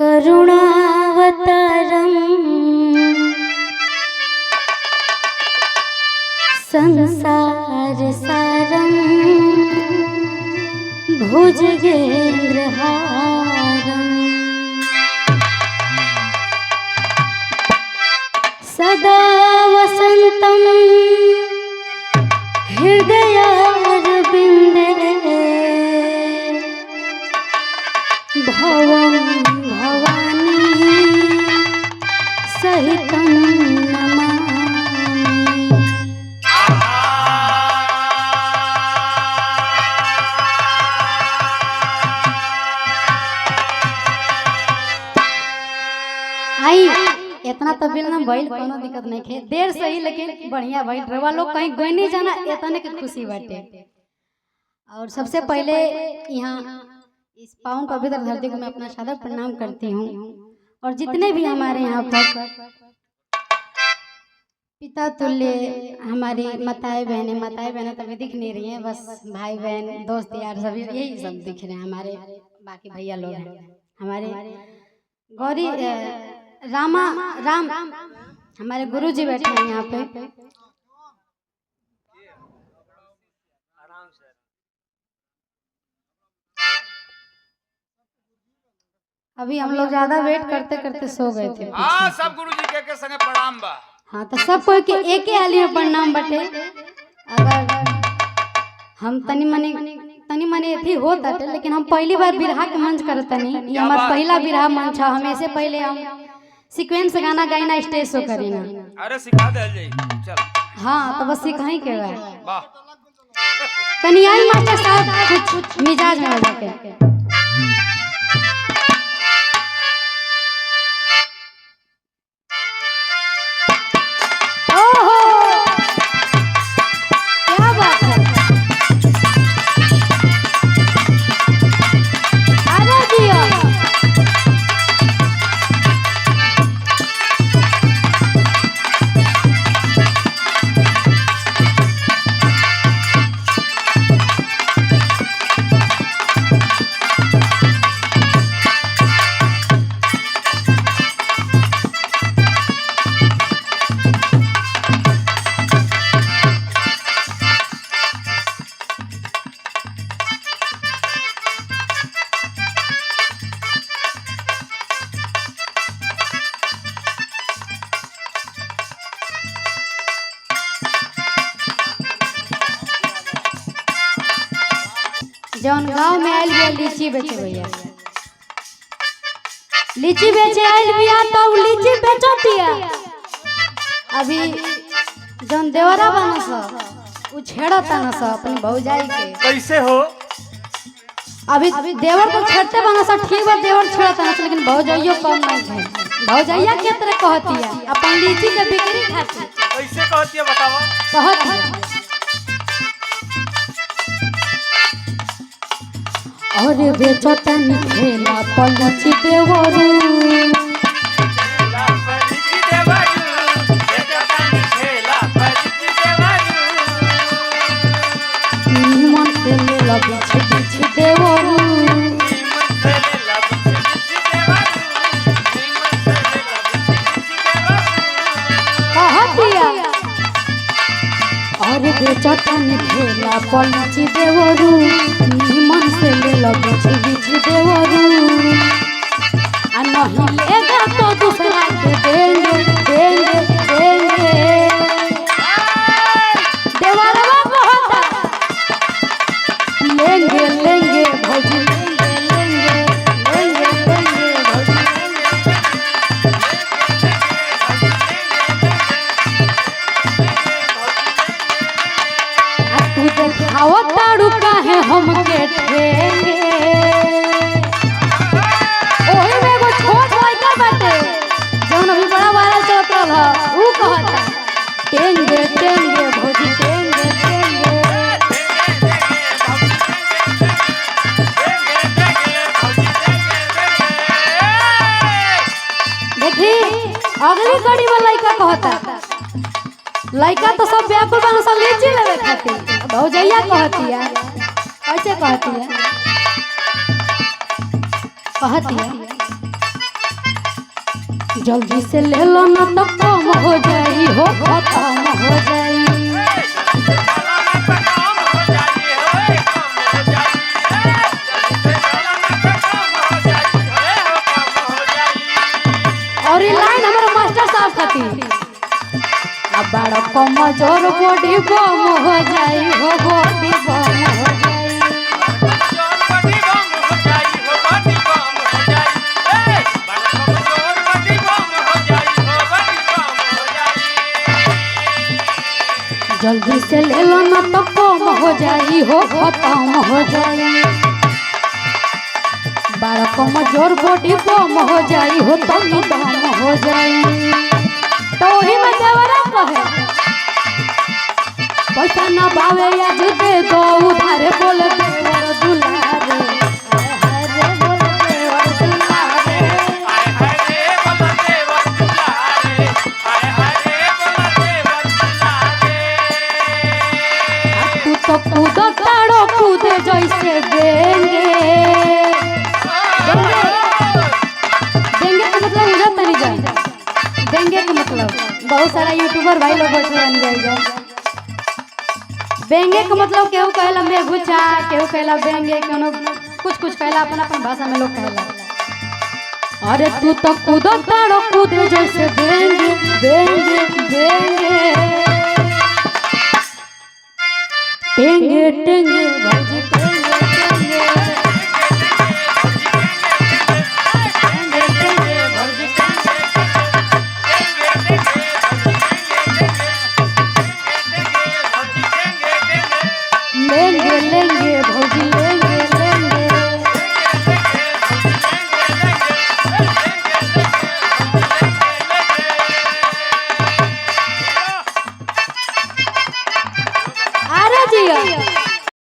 करुणावतारं संसारसारं भुजगेन्द्रहारं सदा वसन्तं हृदयारविन्दे भवं भवानी सहितं नमामि। आई इतना तबिल ना भइल कोनो दिक्कत नहीं खे, देर सही लेकिन बढ़िया भइल। रवा लोग कहीं गई नहीं जाना, इतने के खुशी बाटे। और सबसे पहले यहाँ इस पावन पवित्र धरती को मैं अपना सादर प्रणाम करती हूँ। और जितने भी हमारे यहाँ पर पिता तुल्य हमारी माताएं बहनें तभी दिख नहीं रही हैं, बस भाई बहन दोस्त यार सभी यही सब दिख रहे हैं। हमारे बाकी भैया लोग हैं, हमारे गौरी राम हमारे गुरुजी बैठे हैं यहाँ पे। अभी हम लोग ज्यादा वेट करते करते सो गए थे। हाँ, सब गुरुजी के संगे प्रणाम बा। हाँ तो सब कोई के एक ही आली में प्रणाम बटे। अगर हम तनी मनी थी होता थे, लेकिन हम पहली बार बिरहा के मंच करते नहीं। ये हमारा पहला बिरहा मंच है। हमें पहले हम सीक्वेंस गाना गाइना स्टेज शो करेना। अरे सिखा दे जाई चल। हाँ तो बस सिखाई के बा। वाह कन्याई मास्टर साहब कुछ मिजाज में आ जाके जौन गांव में आयल बिया लीची बेचे भैया, लीची बेचे आयल बिया तो लीची बेचतिया। अभी जौन देवरा बनस उ छेड़ता न स अपनी भौजाई के। कैसे हो? अभी देवर तो छेड़ते बनस, ठीक बा देवर छेड़ता न, लेकिन भौजाइयो कम नहीं है। भौजाइया के तरह कहतिया अपन लीची के बिक्री खाती। कैसे कहतिया बतावा? कहत और बेचतन खेला पलची देवरू निमन से ले लगी बिछ देवरू कहतिया और बेचतन खेला पलची देवरू निमन से ले लगे बिछ देवरू। आ नहीं लेगा तो दूसरा के देंगे देंगे देंगे। देवरवा कहता लेंगे लेंगे भौजी लेंगे लेंगे लेंगे लेंगे भौजी तू देखावा ताड़ू काहे हमके ठेंगे। ओही में एगो छोट लड़का बाटे जौन अभी बड़ा वायरल चलत रहल उ कहता टेंगे टेंगे भौजी टेंगे टेंगे। देखी अगली कड़ी में लड़का कहता, लड़का तो सब व्याकुल बन सब लीची लेवे खातिर। भौजैया कहतिया कैसे कहतिया जल्दी से ले लो ना तो कम हो जाई हो खत्म हो जाई। और ये लाइन हमारे मास्टर साहब खाती अब बड़ा कमजोर बॉडी बम हो जाई हो बॉडी बम हो जाई। जल्दी से ले लो ना तो कम हो जाई हो खत्म हो जाई। बड़ा कमजोर बॉडी बम हो जाई हो तनी दम हो जाई। तो वही में देवरा कहे पैसा ना बावे या दे दो उधारे बोल देवर दुलारे हाय रे बोल देवर दुलारे हाय रे बोल देवर दुलारे हाय रे बोल देवर दुलारे। तू तो कूद ताड़ो कूद जैसे देंगे देंगे का मतलब उधर तनी जाए देंगे का मतलब बहुत सारा यूट्यूबर भाई लोग बैठे बन जाएगा। बेंगे का मतलब केहू कहला मेघुचा केहू कहला बेंगे कोनो कुछ कुछ कहला अपन अपन भाषा में लोग कहला। अरे तू तो कूद ताड़ो कूद जैसे बेंगे बेंगे बेंगे टेंगे टेंगे भाई टेंगे